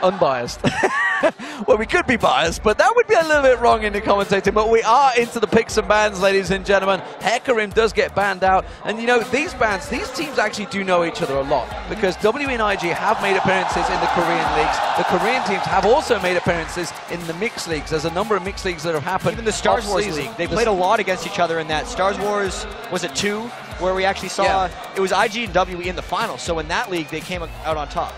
unbiased. Well, we could be biased, but that would be a little bit wrong in the commentating. But we are into the picks and bans, ladies and gentlemen. Hecarim does get banned out. And, you know, these bans, these teams actually do know each other a lot, because W and IG have made appearances in the Korean leagues. The Korean teams have also made appearances in the mixed leagues. There's a number of mixed leagues that have happened. Even the Stars Wars League. They played a lot against each other in that. Stars Wars, was it 2? Where we actually saw it was IG and W in the final. So in that league, they came out on top.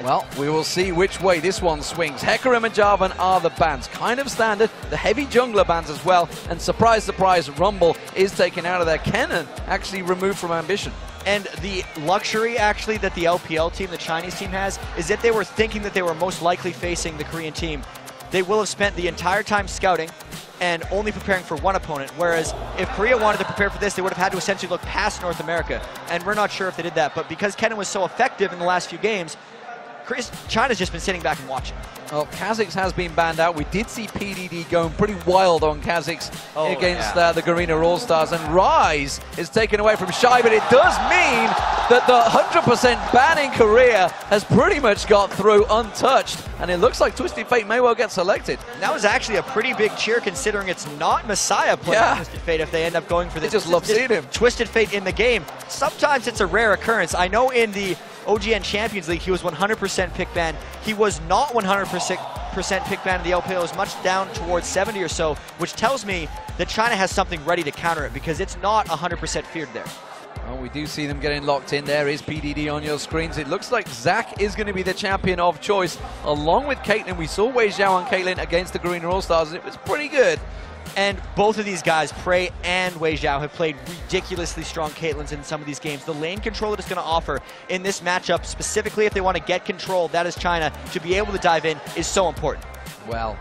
Well, we will see which way this one swings. Hecarim and Jarvan are the bans. Kind of standard. The heavy jungler bans as well. And surprise, surprise, Rumble is taken out of there. Kennen actually removed from Ambition. And the luxury, actually, that the LPL team, the Chinese team has, is that they were thinking that they were most likely facing the Korean team. They will have spent the entire time scouting and only preparing for one opponent, whereas if Korea wanted to prepare for this, they would have had to essentially look past North America. And we're not sure if they did that, but because Kennen was so effective in the last few games, China's just been sitting back and watching. Well, Kha'Zix has been banned out. We did see PDD going pretty wild on Kha'Zix against the Garena All-Stars, and Rise is taken away from Shy, but it does mean that the 100% ban in Korea has pretty much got through untouched, and it looks like Twisted Fate may well get selected. And that was actually a pretty big cheer, considering it's not Messiah playing Twisted Fate if they end up going for this. They just love seeing him. Twisted Fate in the game. Sometimes it's a rare occurrence. I know in the OGN Champions League, he was 100% pick ban. He was not 100% pick ban in the LPL. It was much down towards 70 or so, which tells me that China has something ready to counter it, because it's not 100% feared there. Well, we do see them getting locked in. There is PDD on your screens. It looks like Zach is going to be the champion of choice, along with Caitlyn. We saw Wei Xiao and Caitlyn against the Garena All-Stars, and it was pretty good. And both of these guys, Prey and Wei Xiao, have played ridiculously strong Caitlyn's in some of these games. The lane control that it's going to offer in this matchup, specifically if they want to get control, that is China, to be able to dive in, is so important. Well,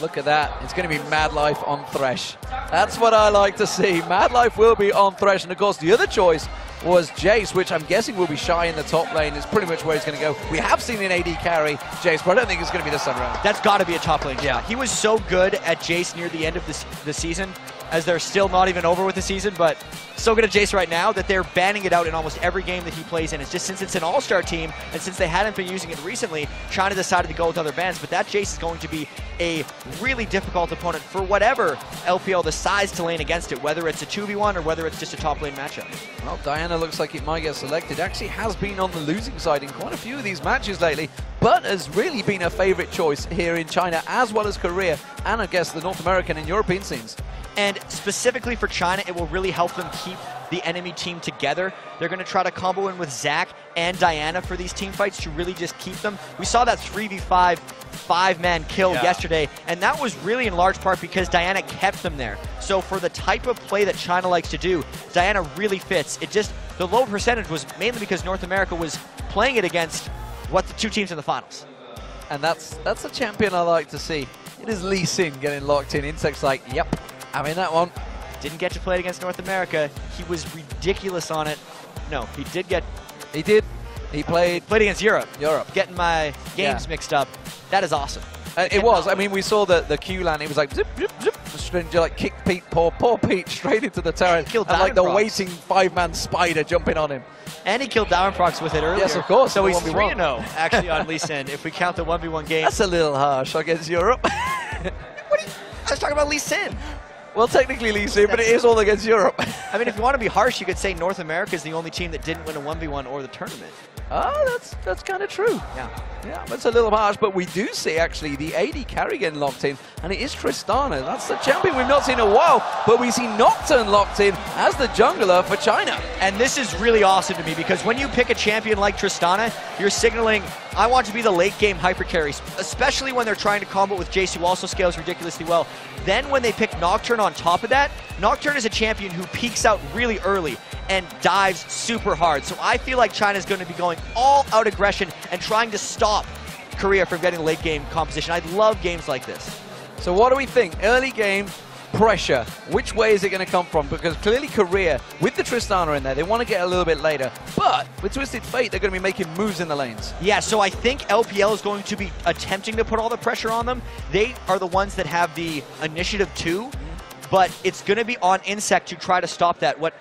look at that. It's going to be Mad Life on Thresh. That's what I like to see. Mad Life will be on Thresh. And, of course, the other choice was Jace, which I'm guessing will be Shy in the top lane. Is pretty much where he's going to go. We have seen an AD carry Jace, but I don't think it's going to be this time around. That's got to be a top lane. Yeah. He was so good at Jace near the end of the season, as they're still not even over with the season, but so good at Jace right now that they're banning it out in almost every game that he plays in. It's just since it's an all-star team, and since they hadn't been using it recently, China decided to go with other bans, but that Jace is going to be a really difficult opponent for whatever LPL decides to lane against it, whether it's a 2v1 or whether it's just a top lane matchup. Well, Diana looks like it might get selected. Actually has been on the losing side in quite a few of these matches lately, but has really been a favorite choice here in China, as well as Korea, and I guess the North American and European scenes. And specifically for China, it will really help them keep the enemy team together. They're going to try to combo in with Zach and Diana for these team fights to really just keep them. We saw that 3v5 5-man kill yesterday, and that was really in large part because Diana kept them there. So for the type of play that China likes to do, Diana really fits. It just, the low percentage was mainly because North America was playing it against the two teams in the finals. And that's a champion I like to see. It is Lee Sin getting locked in. Insect's like, yep, I'm in that one. Didn't get to play it against North America. He was ridiculous on it. No, he did get... He did. He played against Europe. Getting my games mixed up. That is awesome. It was. I mean, we saw the Q land. It was like zip, zip, zip. Straight, like kick Pete, poor Pete, straight into the turret. Killed and like the Diamondprox. waiting 5-man spider jumping on him. And he killed Diamondprox with it earlier. Yes, of course. So he's 3-0 actually on Lee Sin if we count the 1v1 game. That's a little harsh against Europe. I was talking about Lee Sin. Well, technically Lee Sin, but it is all against Europe. I mean, if you want to be harsh, you could say North America is the only team that didn't win a 1v1 or the tournament. Oh, that's kind of true. Yeah, that's a little harsh, but we do see actually the AD carry getting locked in, and it is Tristana. That's the champion we've not seen in a while, but we see Nocturne locked in as the jungler for China. And this is really awesome to me, because when you pick a champion like Tristana, you're signaling, I want to be the late game hyper carries, especially when they're trying to combo with Jace, who also scales ridiculously well. Then when they pick Nocturne on top of that, Nocturne is a champion who peaks out really early and dives super hard. So I feel like China's going to be going all out aggression and trying to stop Korea from getting late game composition. I love games like this. So what do we think? Early game pressure. Which way is it going to come from? Because clearly Korea, with the Tristana in there, they want to get a little bit later. But with Twisted Fate, they're going to be making moves in the lanes. Yeah, so I think LPL is going to be attempting to put all the pressure on them. They are the ones that have the initiative too, but it's going to be on Insect to try to stop that. What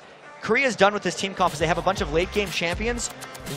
Korea's done with this team comp is they have a bunch of late game champions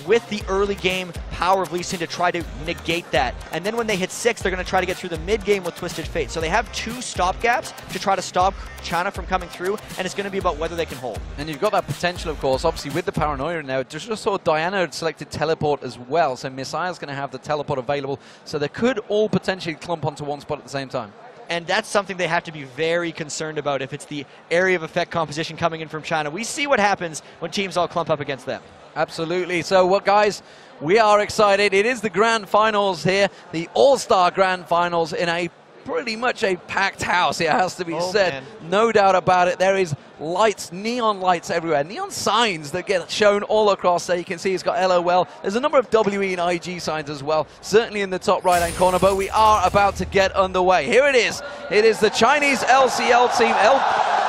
with the early game power of Lee Sin to try to negate that. And then when they hit 6, they're going to try to get through the mid game with Twisted Fate. So they have 2 stop gaps to try to stop China from coming through, and it's going to be about whether they can hold. And you've got that potential, of course, obviously with the Paranoia now. Just saw Diana had selected teleport as well, so Messiah's going to have the teleport available, so they could all potentially clump onto one spot at the same time. And that's something they have to be very concerned about if it's the area of effect composition coming in from China. We see what happens when teams all clump up against them. Absolutely. So, what, guys, we are excited. It is the grand finals here, the All-Star grand finals in a pretty much a packed house, it has to be said. Man. No doubt about it. There is lights, neon lights everywhere, neon signs that get shown all across there. You can see it's got LOL. There's a number of WE and IG signs as well, certainly in the top right-hand corner, but we are about to get underway. Here it is. It is the Chinese LCL team,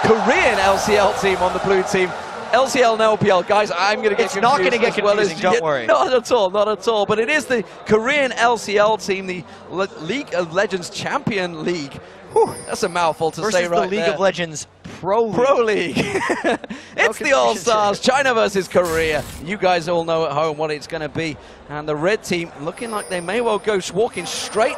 Korean LCL team on the blue team. LCL and LPL, guys, I'm going to get confused. It's not going to get confusing, don't worry. Not at all, not at all. But it is the Korean LCL team, the League of Legends Champion League. Whew, that's a mouthful to say right there. Versus the League of Legends Pro League. It's the All-Stars, China versus Korea. You guys all know at home what it's going to be. And the red team looking like they may well go walking straight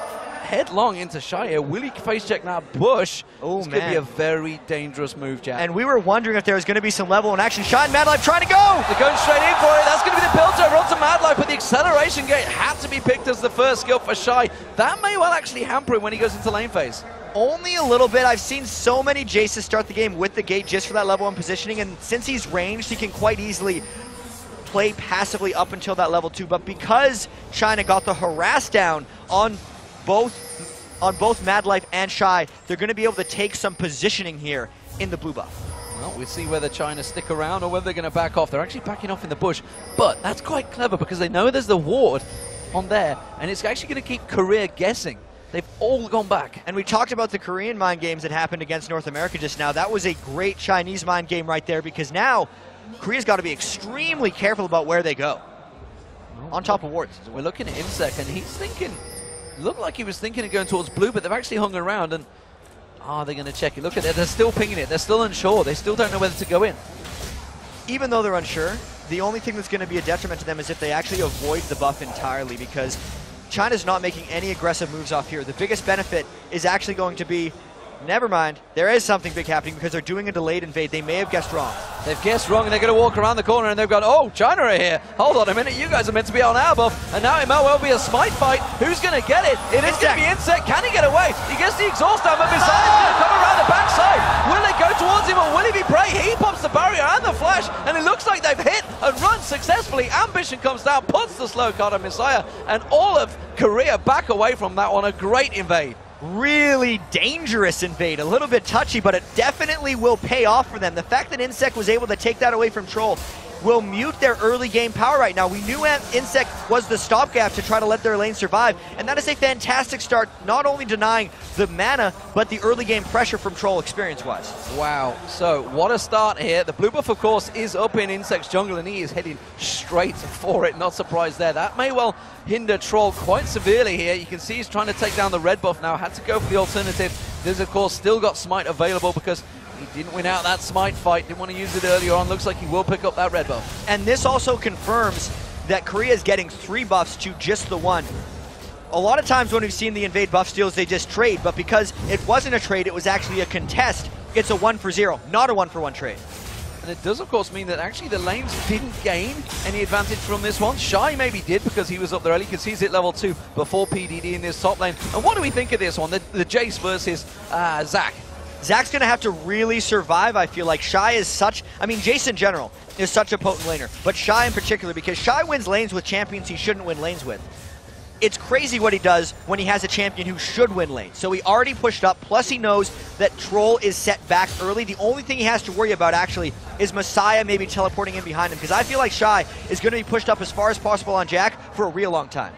headlong into Shire. Will he face check now? Bush. Oh, this could be a very dangerous move, Jack. And we were wondering if there was going to be some level in action. Shy and Madlife trying to go! They're going straight in for it. That's going to be the build over onto Madlife, but the acceleration gate had to be picked as the first skill for Shy. That may well actually hamper him when he goes into lane phase. Only a little bit. I've seen so many Jaces start the game with the gate just for that level 1 positioning, and since he's ranged, he can quite easily play passively up until that level 2. But because China got the harass down on both Madlife and Shy, they're going to be able to take some positioning here in the blue buff. Well, we'll see whether China stick around or whether they're going to back off. They're actually backing off in the bush, but that's quite clever because they know there's the ward on there, and it's actually going to keep Korea guessing. They've all gone back. And we talked about the Korean mind games that happened against North America just now. That was a great Chinese mind game right there because now Korea's got to be extremely careful about where they go. On top of wards. We're looking at Insec, and he's thinking... Looked like he was thinking of going towards blue, but they've actually hung around and they're going to check it. Look at it, they're still pinging it. They're still unsure. They still don't know whether to go in. Even though they're unsure, the only thing that's going to be a detriment to them is if they actually avoid the buff entirely, because China's not making any aggressive moves off here. The biggest benefit is actually going to be, never mind, there is something big happening because they're doing a delayed invade. They may have guessed wrong. They've guessed wrong and they're going to walk around the corner and they've got, oh, China are here. Hold on a minute, you guys are meant to be on our buff. And now it might well be a smite fight. Who's going to get it? It is going to be Insect. Can he get away? He gets the exhaust down, but Messiah's going to come around the backside. Will it go towards him or will he be prey? He pops the barrier and the flash, and it looks like they've hit and run successfully. Ambition comes down, puts the slow card on Messiah, and all of Korea back away from that one. A great invade. Really dangerous invade. A little bit touchy, but it definitely will pay off for them. The fact that Insect was able to take that away from Troll will mute their early game power right now. We knew Insect was the stopgap to try to let their lane survive, and that is a fantastic start, not only denying the mana, but the early game pressure from Troll experience-wise. Wow, so what a start here. The blue buff, of course, is up in Insect's jungle, and he is heading straight for it. Not surprised there. That may well hinder Troll quite severely here. You can see he's trying to take down the red buff now. Had to go for the alternative. There's, of course, still got Smite available because he didn't win out that Smite fight. Didn't want to use it earlier on. Looks like he will pick up that red buff. And this also confirms that Korea is getting 3 buffs to just the 1. A lot of times when we've seen the invade buff steals, they just trade, but because it wasn't a trade, it was actually a contest, it's a 1-for-0, not a 1-for-1 trade. And it does, of course, mean that actually the lanes didn't gain any advantage from this one. Shy maybe did because he was up there early, because he's at level 2 before PDD in this top lane. And what do we think of this one? The Jace versus Zach. Zach's going to have to really survive, I feel like. Shy is such... I mean, Jace in general is such a potent laner, but Shy in particular, because Shy wins lanes with champions he shouldn't win lanes with. It's crazy what he does when he has a champion who should win lanes. So he already pushed up, plus he knows that Troll is set back early. The only thing he has to worry about, actually, is Messiah maybe teleporting in behind him, because I feel like Shy is going to be pushed up as far as possible on Jack for a real long time.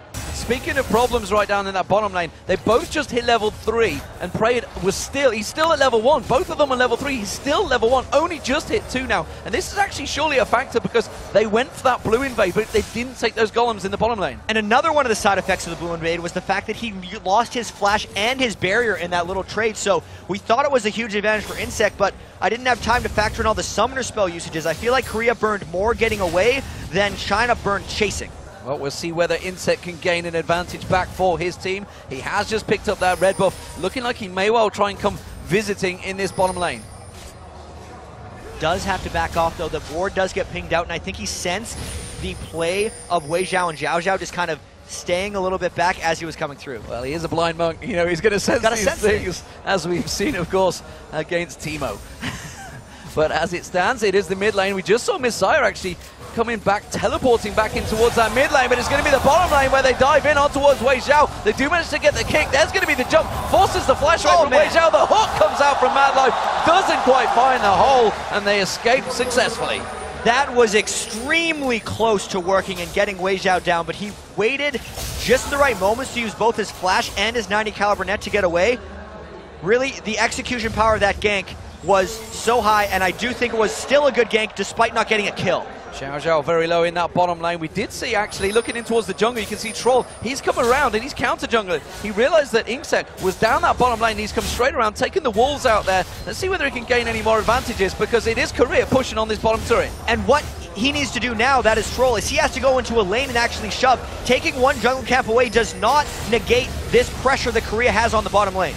speaking of problems right down in that bottom lane, they both just hit level 3, and Prey he's still at level 1. Both of them are level 3, he's still level 1, only just hit 2 now. And this is actually surely a factor because they went for that blue invade, but they didn't take those golems in the bottom lane. And another one of the side effects of the blue invade was the fact that he lost his flash and his barrier in that little trade, so we thought it was a huge advantage for Insect, but I didn't have time to factor in all the summoner spell usages. I feel like Korea burned more getting away than China burned chasing. Well, we'll see whether Insect can gain an advantage back for his team. He has just picked up that red buff, looking like he may well try and come visiting in this bottom lane. Does have to back off, though. The ward does get pinged out, and I think he sensed the play of Wei Zhao and Zhao Zhao just kind of staying a little bit back as he was coming through. Well, he is a blind monk. You know, he's going to sense these things, as we've seen, of course, against Teemo. But as it stands, it is the mid lane. We just saw Messiah actually coming back, teleporting back in towards that mid lane, but it's going to be the bottom lane where they dive in on towards Wei Zhao. They do manage to get the kick. There's going to be the jump. Forces the flash right from Wei Zhao. The hook comes out from Mad Life. Doesn't quite find the hole, and they escape successfully. That was extremely close to working and getting Wei Zhao down, but he waited just the right moments to use both his flash and his 90 caliber net to get away. Really, the execution power of that gank was so high, and I do think it was still a good gank despite not getting a kill. Zhao Zhao very low in that bottom lane. We did see, actually, looking in towards the jungle, you can see Troll. He's come around and he's counter-jungling. He realized that Insect was down that bottom lane. He's come straight around, taking the walls out there. Let's see whether he can gain any more advantages, because it is Korea pushing on this bottom turret. And what he needs to do now, that is Troll, is he has to go into a lane and actually shove. Taking one jungle camp away does not negate this pressure that Korea has on the bottom lane.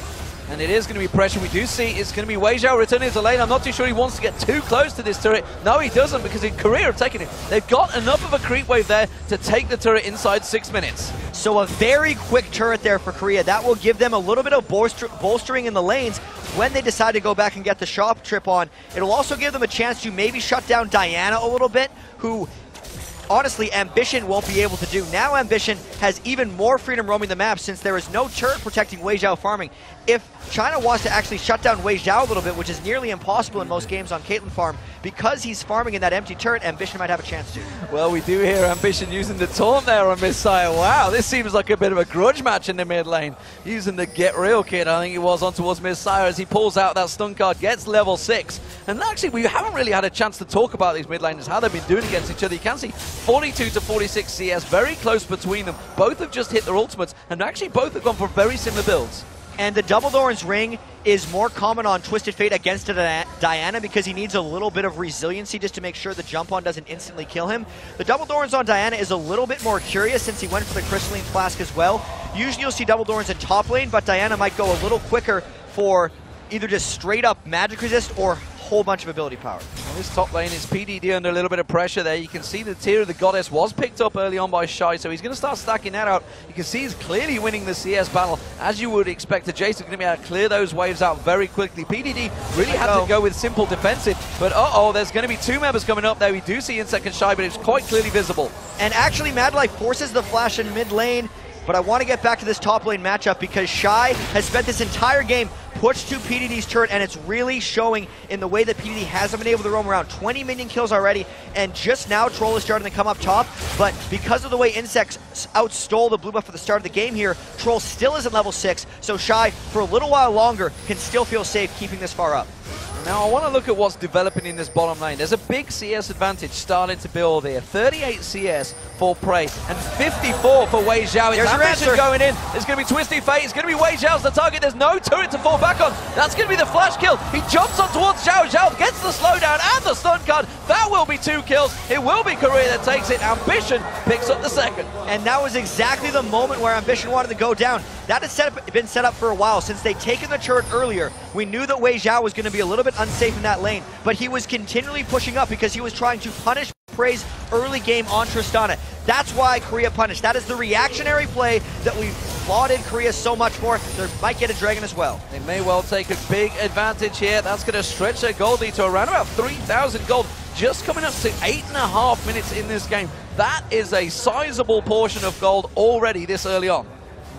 And it is going to be pressure. We do see it's going to be Wei Zhao returning to the lane. I'm not too sure he wants to get too close to this turret. No, he doesn't, because in Korea have taken it. They've got enough of a creep wave there to take the turret inside 6 minutes. So a very quick turret there for Korea. That will give them a little bit of bolstering in the lanes when they decide to go back and get the shop trip on. It'll also give them a chance to maybe shut down Diana a little bit, who honestly Ambition won't be able to do. Now Ambition has even more freedom roaming the map since there is no turret protecting Wei Zhao farming. If China wants to actually shut down Wei Zhao a little bit, which is nearly impossible in most games on Caitlyn farm, because he's farming in that empty turret, Ambition might have a chance to. Well, we do hear Ambition using the taunt there on Messiah. Wow, this seems like a bit of a grudge match in the mid lane. Using the Get Real kit, I think it was, on towards Messiah as he pulls out that stun card, gets level 6. And actually, we haven't really had a chance to talk about these mid laners, how they've been doing against each other. You can see 42 to 46 CS, very close between them. Both have just hit their ultimates, and actually both have gone for very similar builds. And the Double Doran's ring is more common on Twisted Fate against Diana because he needs a little bit of resiliency just to make sure the jump on doesn't instantly kill him. The Double Doran's on Diana is a little bit more curious since he went for the Crystalline Flask as well. Usually you'll see Double Doran's in top lane, but Diana might go a little quicker for either just straight up magic resist or whole bunch of ability power. And this top lane is PDD under a little bit of pressure there. You can see the Tear of the Goddess was picked up early on by Shy, so he's going to start stacking that out. You can see he's clearly winning the CS battle, as you would expect. Jason's going to be able to clear those waves out very quickly. PDD really had to go with simple defensive, but there's going to be 2 members coming up there. We do see Insect and Shy, but it's quite clearly visible. And actually, Mad Life forces the flash in mid lane, but I want to get back to this top lane matchup because Shy has spent this entire game pushed to PDD's turret, and it's really showing in the way that PDD hasn't been able to roam around. 20 minion kills already, and just now Troll is starting to come up top, but because of the way Insects outstole the blue buff at the start of the game here, Troll still isn't level 6, so Shy, for a little while longer, can still feel safe keeping this far up. Now I want to look at what's developing in this bottom lane. There's a big CS advantage starting to build here. 38 CS for Prey and 54 for Wei Zhao. There's your answer going in. It's going to be Twisted Fate. It's going to be Wei Zhao's the target. There's no turret to fall back on. That's going to be the flash kill. He jumps on towards Zhao. Zhao gets the slowdown and the stun card. That will be 2 kills. It will be Korea that takes it. Ambition picks up the second. And that was exactly the moment where Ambition wanted to go down. That has been set up for a while. Since they'd taken the turret earlier, we knew that Wei Zhao was going to be a little bit unsafe in that lane, but he was continually pushing up because he was trying to punish Prey's early game on Tristana. That's why Korea punished. That is the reactionary play that we've lauded Korea so much for. They might get a dragon as well. They may well take a big advantage here. That's going to stretch their gold lead to around about 3,000 gold, just coming up to 8.5 minutes in this game. That is a sizable portion of gold already this early on.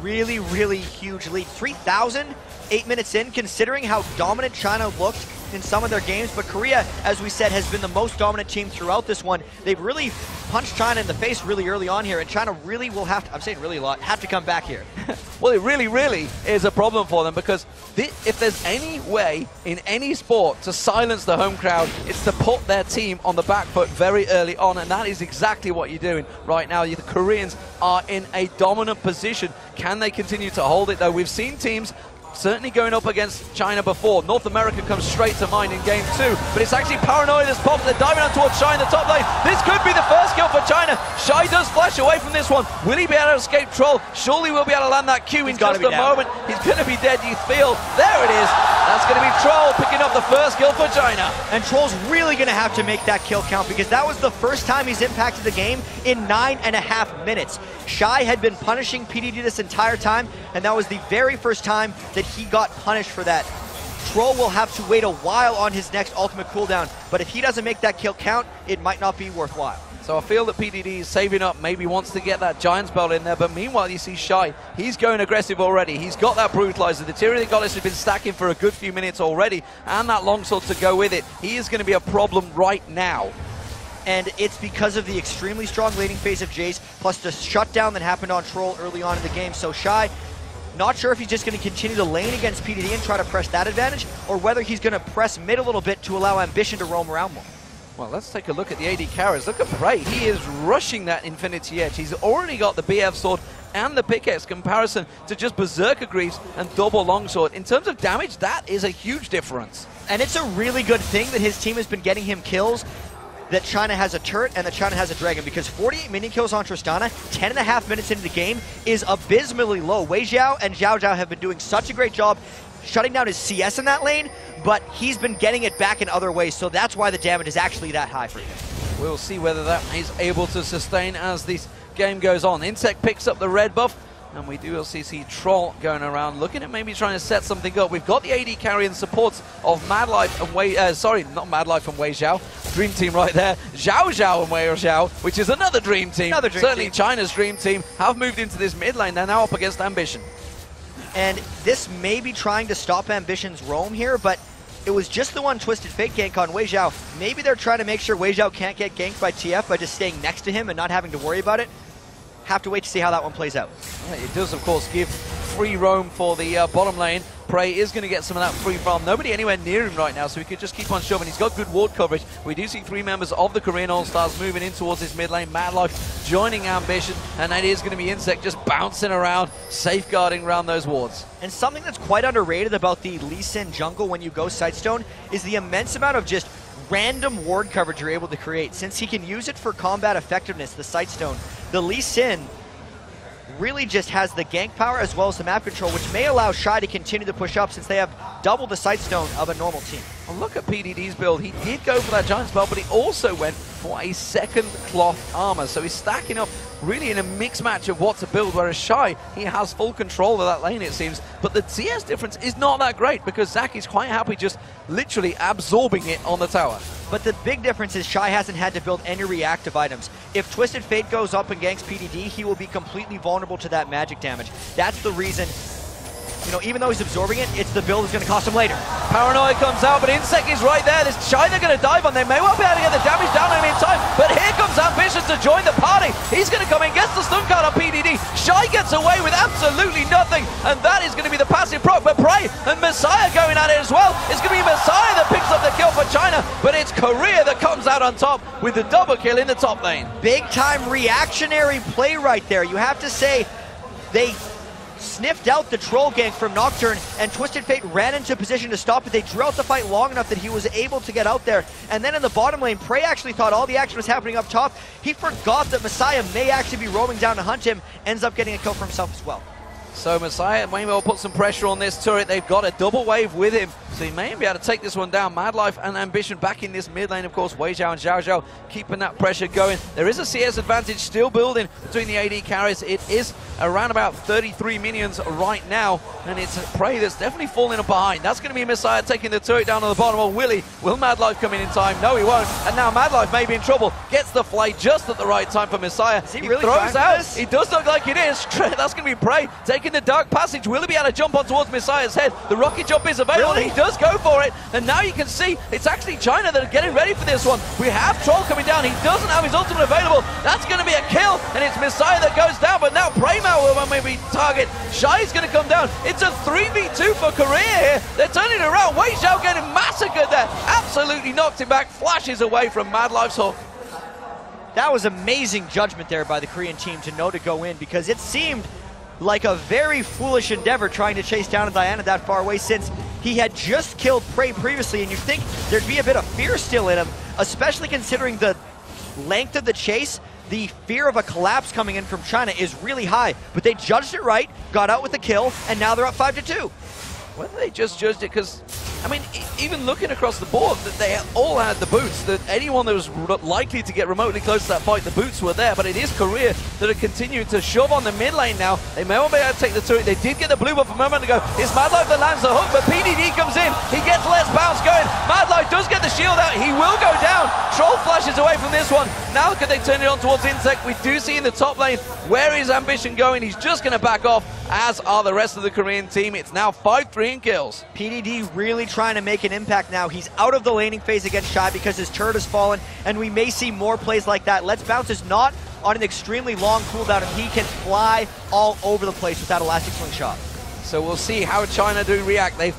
Really, really huge lead. 3,000, 8 minutes in, considering how dominant China looked in some of their games, but Korea, as we said, has been the most dominant team throughout this one. They've really punched China in the face really early on here, and China really will have to, I'm saying really a lot, have to come back here. Well, it really, really is a problem for them, because if there's any way in any sport to silence the home crowd, it's to put their team on the back foot very early on, and that is exactly what you're doing right now. The Koreans are in a dominant position. Can they continue to hold it, though? We've seen teams certainly going up against China before. North America comes straight to mind in game 2, but it's actually Paranoia that's popped. They're diving on towards Shy in the top lane. This could be the first kill for China. Shy does flash away from this one. Will he be able to escape Troll? Surely we'll be able to land that Q in just a moment. He's going to be dead, you feel. There it is. That's going to be Troll picking up the first kill for China. And Troll's really going to have to make that kill count, because that was the first time he's impacted the game in 9.5 minutes. Shy had been punishing PDD this entire time, and that was the very first time that he got punished for that. Troll will have to wait a while on his next ultimate cooldown, but if he doesn't make that kill count, it might not be worthwhile. So I feel that PDD is saving up, maybe wants to get that Giant Spell in there, but meanwhile you see Shy, he's going aggressive already. He's got that Brutalizer. The Tyranny Goddess has been stacking for a good few minutes already, and that Longsword to go with it. He is going to be a problem right now. And it's because of the extremely strong laning phase of Jace, plus the shutdown that happened on Troll early on in the game. So Shy, not sure if he's just going to continue to lane against PDD and try to press that advantage, or whether he's going to press mid a little bit to allow Ambition to roam around more. Well, let's take a look at the AD carries. Look at Prey. He is rushing that Infinity Edge. He's already got the BF Sword and the pickaxe comparison to just Berserker Greaves and double Longsword. In terms of damage, that is a huge difference. And it's a really good thing that his team has been getting him kills, that China has a turret and that China has a dragon, because 48 mini kills on Tristana, 10.5 minutes into the game, is abysmally low. Wei Xiao and Zhao Zhao have been doing such a great job shutting down his CS in that lane, but he's been getting it back in other ways, so that's why the damage is actually that high for him. We'll see whether that is able to sustain as this game goes on. Insect picks up the red buff, and we do also see Troll going around, looking at maybe trying to set something up. We've got the AD carry and supports of Mad Life and Wei, not Mad Life and Wei Xiao, Dream Team right there. Zhao Zhao and Wei Xiao, which is another Dream Team. Certainly China's Dream Team have moved into this mid lane. They're now up against Ambition. And this may be trying to stop Ambition's roam here, but it was just the one Twisted Fate gank on Wei Xiao. Maybe they're trying to make sure Wei Xiao can't get ganked by TF by just staying next to him and not having to worry about it. Have to wait to see how that one plays out. It does, of course, give free roam for the bottom lane. Prey is going to get some of that free farm. Nobody anywhere near him right now, so he could just keep on shoving. He's got good ward coverage. We do see 3 members of the Korean All-Stars moving in towards this mid lane. Mad Life joining Ambition, and that is going to be Insect just bouncing around, safeguarding around those wards. And something that's quite underrated about the Lee Sin jungle when you go Sightstone is the immense amount of just random ward coverage you're able to create. Since he can use it for combat effectiveness, the Sightstone, the Lee Sin really just has the gank power as well as the map control, which may allow Shy to continue to push up since they have double the Sightstone of a normal team. Well, look at PDD's build. He did go for that Giant Spell, but he also went for a second cloth armor. So he's stacking up really in a mixed match of what to build, whereas Shy, he has full control of that lane, it seems. But the CS difference is not that great because Zach is quite happy just literally absorbing it on the tower. But the big difference is Shy hasn't had to build any reactive items. If Twisted Fate goes up and ganks PDD, he will be completely vulnerable to that magic damage. That's the reason, you know, even though he's absorbing it, it's the build that's going to cost him later. Paranoia comes out, but Insect is right there. There's Shy they're going to dive on. They may well be able to get the damage down on him in time, but here comes Ambition to join the party. He's going to come in, gets the stun card on PDD. Shy gets away with absolutely nothing, and that is going to be the passive proc. But Prey and Messiah going at it as well. It's going to be Messiah that picks up the kill for China, but it's Korea that comes out on top with the double kill in the top lane. Big time reactionary play right there. You have to say they sniffed out the troll gank from Nocturne, and Twisted Fate ran into position to stop it. They drew out the fight long enough that he was able to get out there. And then in the bottom lane, Prey actually thought all the action was happening up top. He forgot that Messiah may actually be roaming down to hunt him, ends up getting a kill for himself as well. So Messiah may well put some pressure on this turret. They've got a double wave with him, so he may be able to take this one down. Mad Life and Ambition back in this mid lane, of course. Wei Xiao and Zhao Zhao keeping that pressure going. There is a CS advantage still building between the AD carries. It is around about 33 minions right now, and it's Prey that's definitely falling behind. That's going to be Messiah taking the turret down on the bottom. Will Mad Life come in time? No, he won't. And now Mad Life may be in trouble. Gets the flight just at the right time for Messiah. Is he really throws out. this? It does look like it is. That's going to be Prey taking taking the dark passage. Will he be able to jump on towards Messiah's head? The rocket jump is available. Really? He does go for it. And now you can see it's actually China that are getting ready for this one. We have Troll coming down. He doesn't have his ultimate available. That's going to be a kill. And it's Messiah that goes down. But now Preymow will maybe target. Shy's going to come down. It's a 3v2 for Korea here. They're turning it around. Wei Xiao getting massacred there. Absolutely knocked him back. Flashes away from Mad Life's hook. That was amazing judgment there by the Korean team to know to go in, because it seemed like a very foolish endeavor trying to chase down Diana that far away, since he had just killed Prey previously, and you'd think there'd be a bit of fear still in him, especially considering the length of the chase. The fear of a collapse coming in from China is really high, but they judged it right, got out with the kill, and now they're up 5-2. Whether they just judged it, because, I mean, even looking across the board, that they all had the boots, that anyone that was likely to get remotely close to that fight, the boots were there, but it is Korea that are continuing to shove on the mid lane now. They may well be able to take the turret. They did get the blue buff a moment ago. It's Mad Life that lands the hook, but PDD comes in. He gets less bounce going. Mad Life does get the shield out. He will go down. Troll flashes away from this one. Now could they turn it on towards Insect? We do see in the top lane, where is Ambition going? He's just going to back off, as are the rest of the Korean team. It's now 5-3 in kills. PDD really trying to make an impact now. He's out of the laning phase against Shy because his turret has fallen, and we may see more plays like that. Let's Bounce is not on an extremely long cooldown, and he can fly all over the place with that elastic slingshot. So we'll see how China do react. They've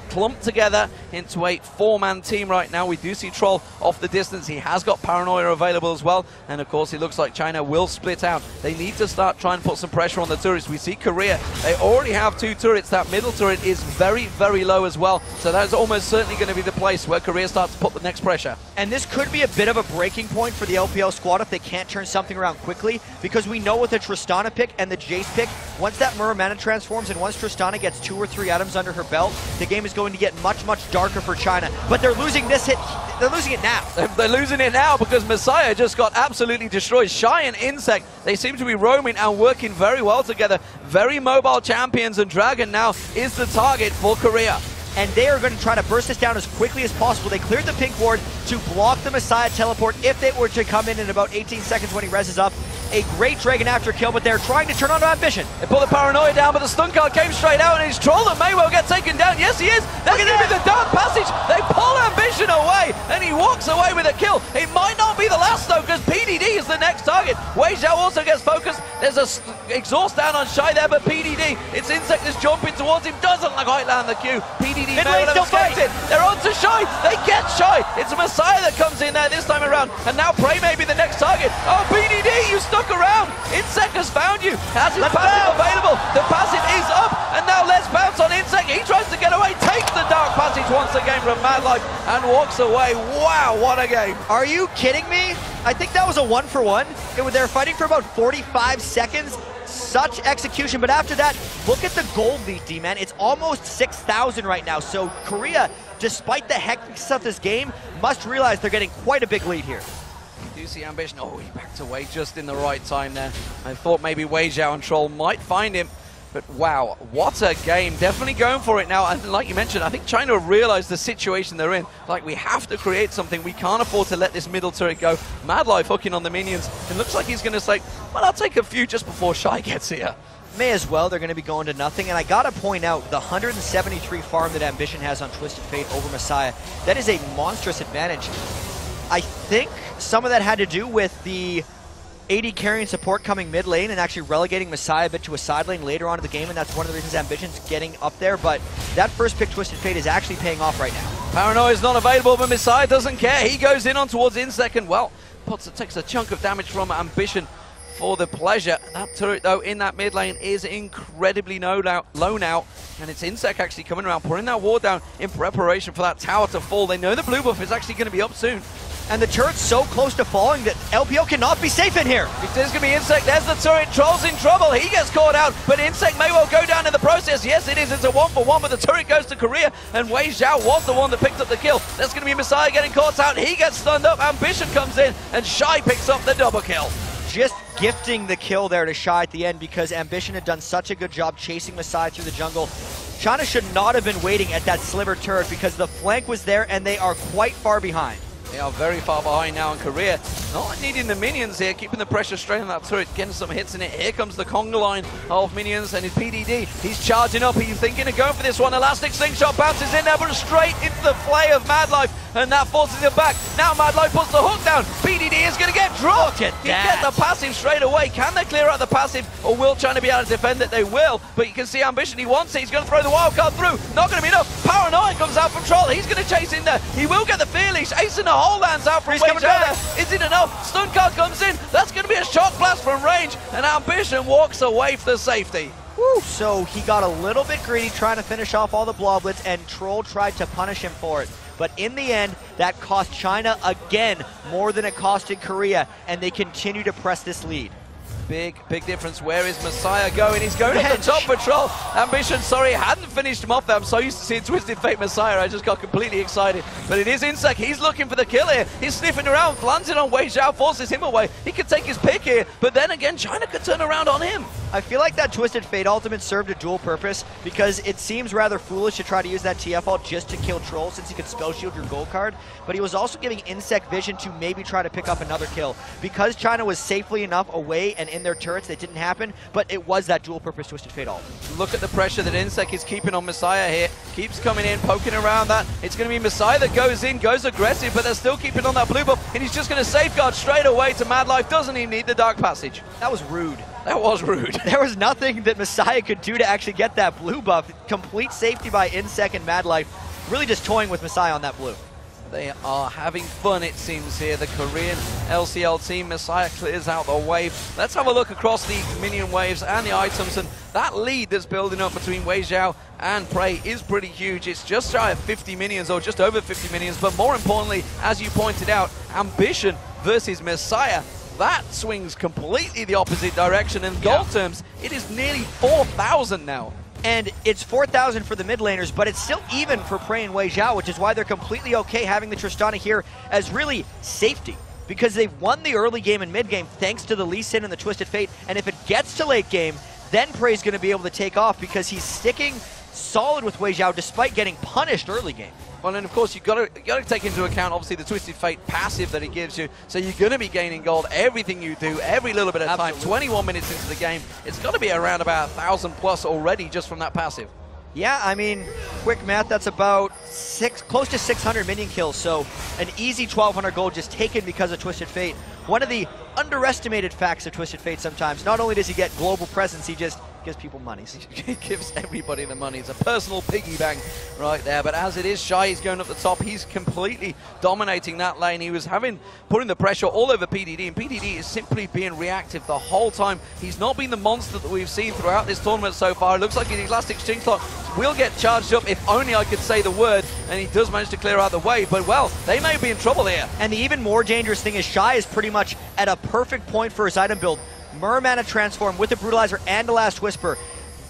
clumped together into a 4-man team right now. We do see Troll off the distance. He has got Paranoia available as well. And of course, it looks like China will split out. They need to start trying to put some pressure on the turrets. We see Korea. They already have 2 turrets. That middle turret is very, very low as well. So that's almost certainly going to be the place where Korea starts to put the next pressure. And this could be a bit of a breaking point for the LPL squad if they can't turn something around quickly, because we know with the Tristana pick and the Jace pick, once that Muramana transforms and once Tristana gets 2 or 3 items under her belt, the game is going to get much, much darker for China. But they're losing this hit. They're losing it now. They're losing it now because Messiah just got absolutely destroyed. Shy and Insect, they seem to be roaming and working very well together. Very mobile champions, and Dragon now is the target for Korea. And they are going to try to burst this down as quickly as possible. They cleared the pink ward to block the Messiah teleport if they were to come in about 18 seconds when he reses up. A great Dragon after kill, but they're trying to turn on to Ambition. They pull the Paranoia down, but the stun card came straight out, and it's Troll that may well get taken down. Yes, he is. That's going to be the dark passage. They pull Ambition away, and he walks away with a kill. It might not be the last, though, because PDD is the next target. Wei Xiao also gets focused. There's a exhaust down on Shy there, but PDD, it's Insect that's jumping towards him. Doesn't quite land the Q. PDD may well have escaped it. They're on to Shy. They get Shy. It's a Messiah that comes in there this time around, and now Prey may be the next target. Oh, PDD, you stuck around. Insect has found you. Has his passive available. The passive is up, and now Let's Bounce on Insect. He tries to get away, takes the dark passage once again from Mad Life, and walks away. Wow, what a game. Are you kidding me? I think that was a 1-for-1. They're fighting for about 45 seconds. Such execution, but after that, look at the gold lead, D-man. It's almost 6,000 right now, so Korea, despite the hecticness of this game, must realize they're getting quite a big lead here. You do see Ambition. Oh, he backed away just in the right time there. I thought maybe Wei Xiao and Troll might find him, but wow, what a game. Definitely going for it now, and like you mentioned, I think China realized the situation they're in. Like, we have to create something. We can't afford to let this middle turret go. Mad Life hooking on the minions. It looks like he's going to say, well, I'll take a few just before Shy gets here. May as well. They're going to be going to nothing. And I got to point out the 173 farm that Ambition has on Twisted Fate over Messiah. That is a monstrous advantage. I think some of that had to do with the AD carrying support coming mid lane and actually relegating Messiah a bit to a side lane later on in the game, and that's one of the reasons Ambition's getting up there. But that first pick, Twisted Fate, is actually paying off right now. Paranoia is not available, but Messiah doesn't care. He goes in on towards Insect, and well, takes a chunk of damage from Ambition for the pleasure. That turret, though, in that mid lane is incredibly low now, and it's Insect actually coming around, putting that ward down in preparation for that tower to fall. They know the blue buff is actually going to be up soon. And the turret's so close to falling that LPL cannot be safe in here. If there's going to be Insect, there's the turret. Troll's in trouble. He gets caught out, but Insect may well go down in the process. Yes, it is. It's a 1-for-1, but the turret goes to Korea, and Wei Xiao was the one that picked up the kill. There's going to be Messiah getting caught out. He gets stunned up. Ambition comes in, and Shy picks up the double kill. Just gifting the kill there to Shy at the end because Ambition had done such a good job chasing Messiah through the jungle. China should not have been waiting at that sliver turret because the flank was there and they are quite far behind. They are very far behind now in Korea. Not needing the minions here, keeping the pressure straight on that turret, getting some hits in it. Here comes the conga line of minions and his PDD. He's charging up, he's thinking of going for this one. Elastic slingshot bounces in there, but straight into the flay of Madlife, and that forces him back. Now Madlife puts the hook down. PDD is going to get dropped. He gets the passive straight away. Can they clear out the passive, or will China be able to defend it? They will, but you can see Ambition, he wants it. He's going to throw the wildcard through. Not going to be enough. Paranoia comes out from Troll. He's going to chase in there. He will get the fear leash. Ace in the hole lands out from range. Is it enough? Stun card comes in. That's going to be a shock blast from range, and Ambition walks away for the safety. Woo. So he got a little bit greedy trying to finish off all the Bloblets, and Troll tried to punish him for it. But in the end, that cost China again more than it costed Korea, and they continue to press this lead. Big difference. Where is Messiah going? He's going at the top for Troll. Ambition, sorry, hadn't finished him off there. I'm so used to seeing Twisted Fate Messiah, I just got completely excited. But it is Insec. He's looking for the kill here. He's sniffing around, lands it on Wei Zhao, forces him away. He could take his pick here, but then again, China could turn around on him. I feel like that Twisted Fate ultimate served a dual purpose, because it seems rather foolish to try to use that TF ult just to kill Troll, since he could spell shield your gold card, but he was also giving Insec vision to maybe try to pick up another kill. Because China was safely enough away and in their turrets, that didn't happen, but it was that dual purpose Twisted Fate ult. Look at the pressure that Insec is keeping on Messiah here. Keeps coming in, poking around that. It's going to be Messiah that goes in, goes aggressive, but they're still keeping on that blue buff, and he's just going to safeguard straight away to Madlife. Doesn't even need the Dark Passage. That was rude. That was rude. There was nothing that Messiah could do to actually get that blue buff. Complete safety by Insec and Madlife. Really just toying with Messiah on that blue. They are having fun, it seems, here. The Korean LCL team. Messiah clears out the wave. Let's have a look across the minion waves and the items, and that lead that's building up between Wei Zhao and Prey is pretty huge. It's just shy of 50 minions, or just over 50 minions, but more importantly, as you pointed out, Ambition versus Messiah. That swings completely the opposite direction. In gold terms, it is nearly 4,000 now. And it's 4,000 for the mid laners, but it's still even for Prey and Wei Zhao, which is why they're completely okay having the Tristana here as really safety. Because they've won the early game and mid game thanks to the Lee Sin and the Twisted Fate. And if it gets to late game, then Prey's going to be able to take off, because he's sticking solid with Wei Zhao despite getting punished early game. Well, and of course, you've got to take into account, obviously, the Twisted Fate passive that it gives you. So you're going to be gaining gold everything you do, every little bit of time. 21 minutes into the game, it's got to be around about 1,000 plus already just from that passive. Yeah, I mean, quick math, that's about close to 600 minion kills, so an easy 1,200 gold just taken because of Twisted Fate. One of the underestimated facts of Twisted Fate sometimes, not only does he get global presence, he just gives people money. He gives everybody the money. It's a personal piggy bank right there. But as it is, Shy is going up the top. He's completely dominating that lane. He was putting the pressure all over PDD, and PDD is simply being reactive the whole time. He's not been the monster that we've seen throughout this tournament so far. It looks like his last exchange clock will get charged up, if only I could say the word, and he does manage to clear out the way. But, well, they may be in trouble here. And the even more dangerous thing is Shy is pretty much at a perfect point for his item build. Mermana transform with the Brutalizer and the Last Whisper,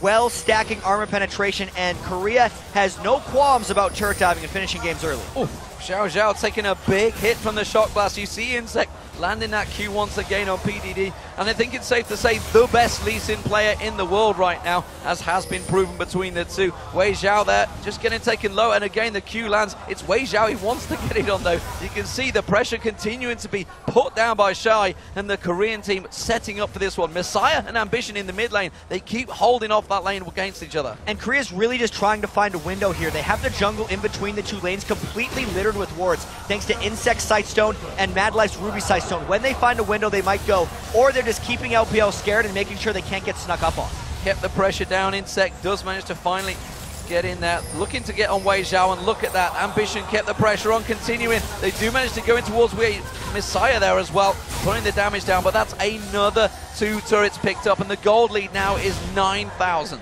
well stacking armor penetration, and Korea has no qualms about turret diving and finishing games early. Ooh, Xiao Zhao taking a big hit from the shock blast. You see Insec landing that Q once again on PDD, and I think it's safe to say the best Lee Sin player in the world right now, as has been proven between the two. Wei Zhao there, just getting taken low, and again the Q lands. It's Wei Zhao, he wants to get it on though. You can see the pressure continuing to be put down by Shy, and the Korean team setting up for this one. Messiah and Ambition in the mid lane, they keep holding off that lane against each other. And Korea's really just trying to find a window here. They have the jungle in between the two lanes completely littered with wards, thanks to Insect Sightstone and Madlife's Ruby Sightstone. When they find a window, they might go, or they're just keeping LPL scared and making sure they can't get snuck up on. Kept the pressure down. Insect does manage to finally get in there, looking to get on Wei Zhao, and look at that. Ambition kept the pressure on, continuing. They do manage to go in towards Messiah there as well, putting the damage down, but that's another 2 turrets picked up, and the gold lead now is 9,000.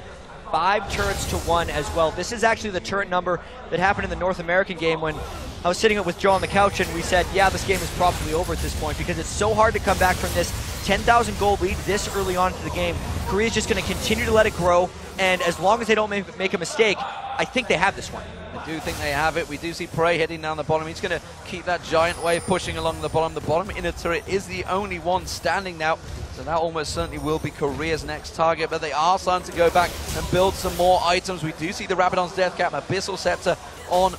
5 turrets to 1 as well. This is actually the turret number that happened in the North American game when I was sitting up with Joe on the couch and we said, yeah, this game is probably over at this point, because it's so hard to come back from this 10,000 gold lead this early on into the game. Korea's just going to continue to let it grow, and as long as they don't make a mistake, I think they have this one. I do think they have it. We do see Prey heading down the bottom. He's going to keep that giant wave pushing along the bottom. The bottom inner turret is the only one standing now, so that almost certainly will be Korea's next target, but they are starting to go back and build some more items. We do see the Rabadon's Death Cap, Abyssal Scepter on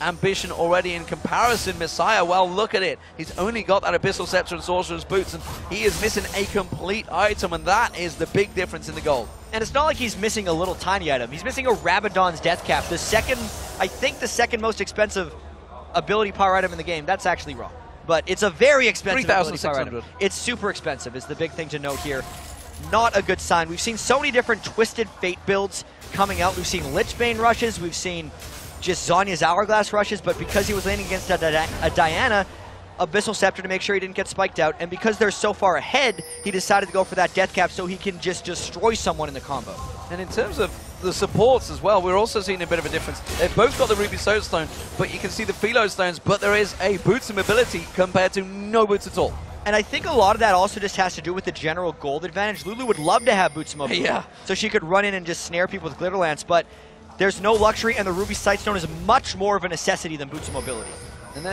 Ambition already in comparison. Messiah, well, look at it. He's only got that Abyssal Scepter and Sorcerer's Boots, and he is missing a complete item, and that is the big difference in the gold. And it's not like he's missing a little tiny item. He's missing a Rabadon's Death Cap, the second, I think the second most expensive ability power item in the game. That's actually wrong. But it's a very expensive ability power item. It's super expensive is the big thing to note here. Not a good sign. We've seen so many different Twisted Fate builds coming out. We've seen Lichbane rushes. We've seen just Zhonya's Hourglass rushes. But because he was landing against a Diana, Abyssal Scepter to make sure he didn't get spiked out. And because they're so far ahead, he decided to go for that Death Cap so he can just destroy someone in the combo. And in terms of the supports as well, we're also seeing a bit of a difference. They've both got the Ruby Soulstone, but you can see the Philo Stones, but there is a boots mobility compared to no boots at all. And I think a lot of that also just has to do with the general gold advantage. Lulu would love to have boots mobility, yeah, so she could run in and just snare people with Glitter Lance, but there's no luxury, and the Ruby Sightstone is much more of a necessity than boots mobility. And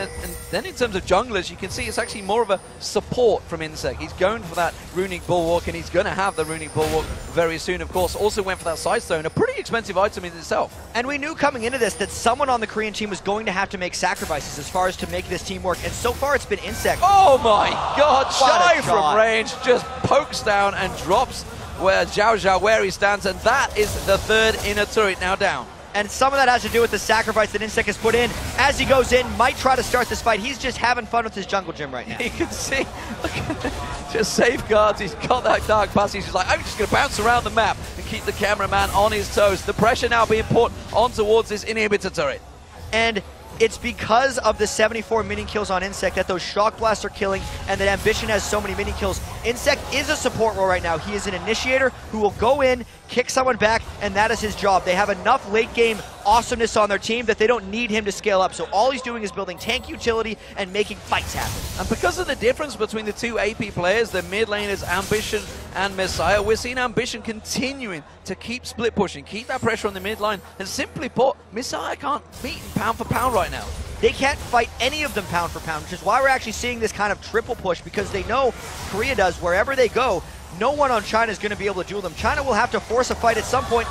then in terms of junglers, you can see it's actually more of a support from Insect. He's going for that Runic Bulwark, and he's going to have the Runic Bulwark very soon, of course. Also went for that Sightstone, a pretty expensive item in itself. And we knew coming into this that someone on the Korean team was going to have to make sacrifices as far as to make this team work, and so far it's been Insect. Oh my god, Shy from range just pokes down and drops where Zhao Zhao where he stands, and that is the third inner turret now down. And some of that has to do with the sacrifice that Insect has put in. As he goes in, might try to start this fight. He's just having fun with his jungle gym right now. You can see, just safeguards. He's got that dark passage. He's like, I'm just going to bounce around the map and keep the cameraman on his toes. The pressure now being put on towards this inhibitor turret. And it's because of the 74 minion kills on Insect that those Shock Blasts are killing, and that Ambition has so many minion kills. Insect is a support role right now. He is an initiator who will go in, kick someone back, and that is his job. They have enough late game awesomeness on their team that they don't need him to scale up. So all he's doing is building tank utility and making fights happen. And because of the difference between the two AP players, the mid lane is Ambition and Messiah, we're seeing Ambition continuing to keep split pushing, keep that pressure on the mid line, and simply put, Messiah can't beat him pound for pound right now. They can't fight any of them pound for pound, which is why we're actually seeing this kind of triple push, because they know Korea does, wherever they go, no one on China is going to be able to duel them. China will have to force a fight at some point.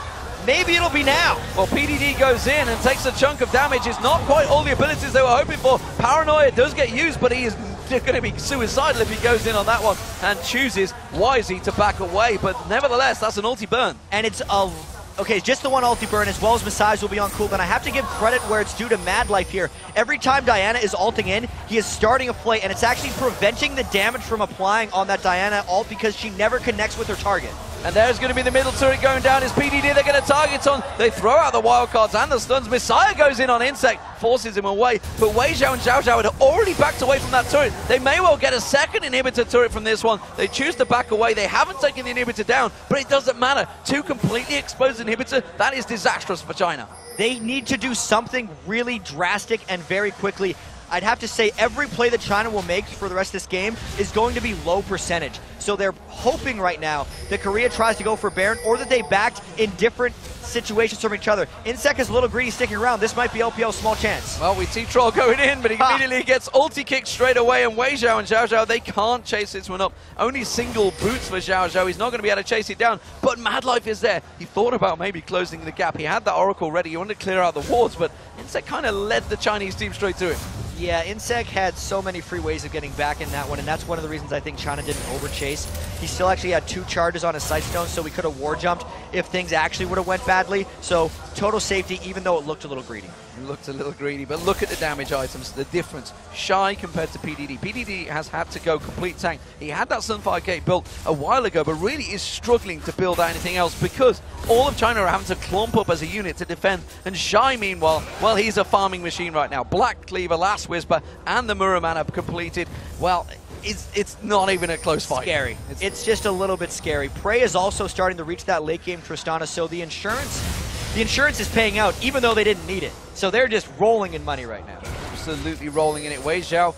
Maybe it'll be now. Well, PDD goes in and takes a chunk of damage. It's not quite all the abilities they were hoping for. Paranoia does get used, but he is going to be suicidal if he goes in on that one and chooses wisely to back away. But nevertheless, that's an ulti burn. And it's a... Okay, just the one ulti burn, as well as Messiah's will be on cooldown. I have to give credit where it's due to Mad Life here. Every time Diana is ulting in, he is starting a play, and it's actually preventing the damage from applying on that Diana ult because she never connects with her target. And there's going to be the middle turret going down. Is PDD they're going to target on. They throw out the wildcards and the stuns. Messiah goes in on Insect, forces him away. But Wei Zhao and Zhao Zhao had already backed away from that turret. They may well get a second inhibitor turret from this one. They choose to back away. They haven't taken the inhibitor down, but it doesn't matter. Two completely exposed inhibitor, that is disastrous for China. They need to do something really drastic and very quickly. I'd have to say every play that China will make for the rest of this game is going to be low percentage. So they're hoping right now that Korea tries to go for Baron, or that they backed in different situations from each other. Insect is a little greedy sticking around. This might be LPL's small chance. Well, we see Troll going in, but he immediately gets ulti kicked straight away, and Wei Zhao and Zhao Zhao, they can't chase this one up. Only single boots for Zhao Zhao. He's not going to be able to chase it down, but Mad Life is there. He thought about maybe closing the gap. He had that Oracle ready. He wanted to clear out the wards, but Insect kind of led the Chinese team straight to him. Yeah, Insect had so many free ways of getting back in that one, and that's one of the reasons I think China didn't overchase. He still actually had 2 charges on his Sightstone, so we could have war jumped if things actually would have went badly. So total safety, even though it looked a little greedy. It looked a little greedy, but look at the damage items, the difference. Shy compared to PDD. PDD has had to go complete tank. He had that Sunfire Gate built a while ago, but really is struggling to build anything else because all of China are having to clump up as a unit to defend. And Shy, meanwhile, well, he's a farming machine right now. Black Cleaver, Last Whisper, and the Muruman are completed. Well, it's not even a close fight. Scary. It's just a little bit scary. Prey is also starting to reach that late game Tristana, so the insurance is paying out, even though they didn't need it. So they're just rolling in money right now. Absolutely rolling in it. Wei Zhao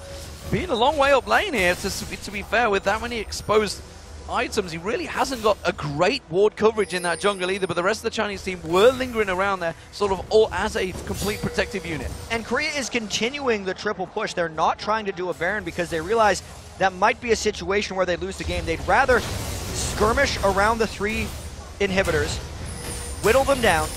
being a long way up lane here, to be fair, with that many exposed items. He really hasn't got a great ward coverage in that jungle either, but the rest of the Chinese team were lingering around there, sort of all as a complete protective unit. And Korea is continuing the triple push. They're not trying to do a Baron because they realize that might be a situation where they lose the game. They'd rather skirmish around the 3 inhibitors, whittle them down,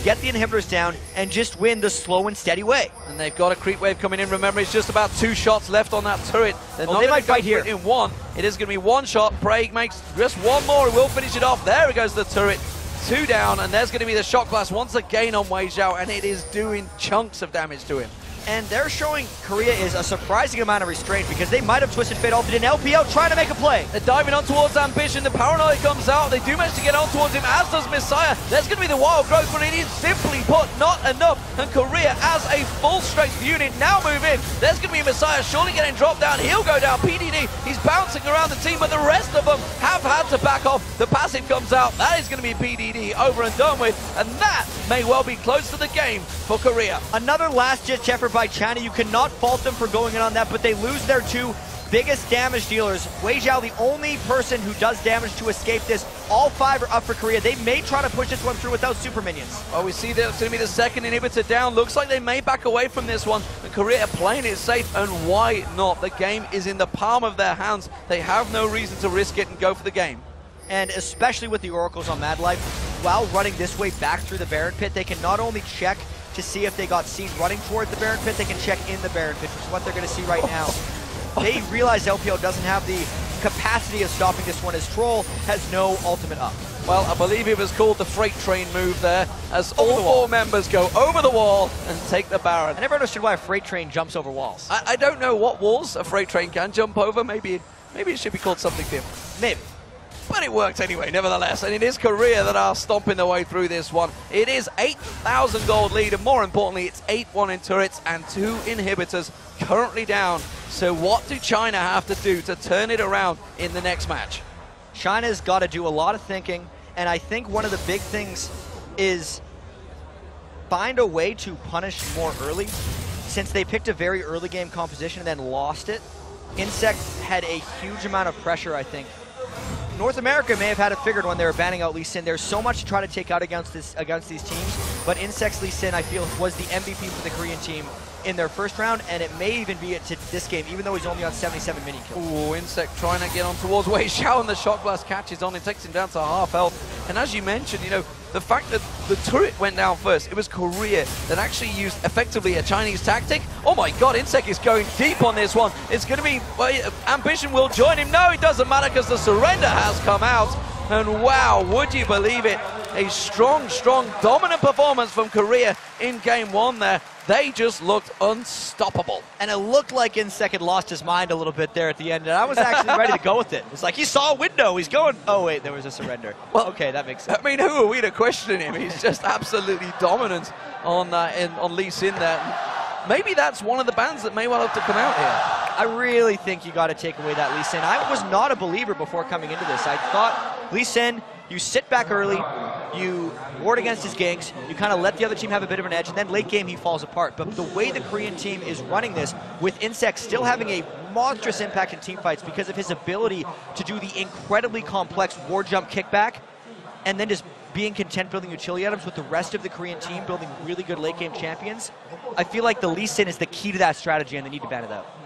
get the inhibitors down, and just win the slow and steady way. And they've got a creep wave coming in. Remember, it's just about 2 shots left on that turret. They're not they might gonna go fight for here. it in one. It is going to be 1 shot. Prague makes just 1 more. He will finish it off. There goes the turret. 2 down, and there's going to be the shot blast once again on Wei Xiao, and it is doing chunks of damage to him. And they're showing Korea is a surprising amount of restraint because they might have Twisted Fate ulted in LPL trying to make a play. They're diving on towards Ambition. The Paranoia comes out. They do manage to get on towards him, as does Messiah. There's going to be the Wild Growth, but it is simply put not enough. And Korea, as a full-strength unit, now move in. There's going to be Messiah surely getting dropped down. He'll go down. PDD, he's bouncing around the team, but the rest of them have had to back off. The passive comes out. That is going to be PDD over and done with, and that may well be close to the game for Korea. Another last-ditch effort by China. You cannot fault them for going in on that, but they lose their 2 biggest damage dealers. Wei Xiao, the only person who does damage to escape this. All 5 are up for Korea. They may try to push this one through without super minions. Oh, we see that's going to be the second inhibitor down. Looks like they may back away from this one. And Korea are playing it safe, and why not? The game is in the palm of their hands. They have no reason to risk it and go for the game. And especially with the Oracles on Mad Life, while running this way back through the Baron Pit, they can not only check to see if they got seen running toward the Baron Pit, they can check in the Baron Pit, which is what they're going to see right now. They realize LPL doesn't have the capacity of stopping this one, as Troll has no ultimate up. Well, I believe it was called the freight train move there, as all 4 members go over the wall and take the Baron. I never understood why a freight train jumps over walls. I don't know what walls a freight train can jump over. Maybe it should be called something different. Maybe. But it worked anyway, nevertheless. And it is Korea that are stomping their way through this one. It is 8,000 gold lead, and more importantly, it's 8-1 in turrets and 2 inhibitors currently down. So what do China have to do to turn it around in the next match? China's got to do a lot of thinking, and I think one of the big things is find a way to punish more early. Since they picked a very early game composition and then lost it, Insect had a huge amount of pressure, I think. North America may have had it figured when they were banning out Lee Sin. There's so much to try to take out against these teams, but Insect's Lee Sin, I feel, was the MVP for the Korean team in their first round, and it may even be it to this game, even though he's only on 77 mini kills. Ooh, Insect trying to get on towards Wei Xiao, and the Shock Blast catches on and takes him down to half health. And as you mentioned, you know, the fact that the turret went down first, it was Korea that actually used effectively a Chinese tactic. Oh my god, Insect is going deep on this one. It's going to be, well, Ambition will join him. No, it doesn't matter because the surrender has come out. And wow, would you believe it? A strong, dominant performance from Korea in game 1 there. They just looked unstoppable. And it looked like Insect had lost his mind a little bit there at the end, and I was actually ready to go with it. It's like he saw a window, he's going, oh wait, there was a surrender. Well, okay, that makes sense. I mean, who are we to question him? He's just absolutely dominant on Lee Sin there. Maybe that's one of the bans that may well have to come out here. I really think you got to take away that Lee Sin. I was not a believer before coming into this. I thought Lee Sin, you sit back early, you ward against his ganks, you kind of let the other team have a bit of an edge, and then late game he falls apart. But the way the Korean team is running this, with Insect still having a monstrous impact in team fights because of his ability to do the incredibly complex ward jump kickback, and then just being content building utility items with the rest of the Korean team building really good late game champions, I feel like the Lee Sin is the key to that strategy, and they need to ban it out.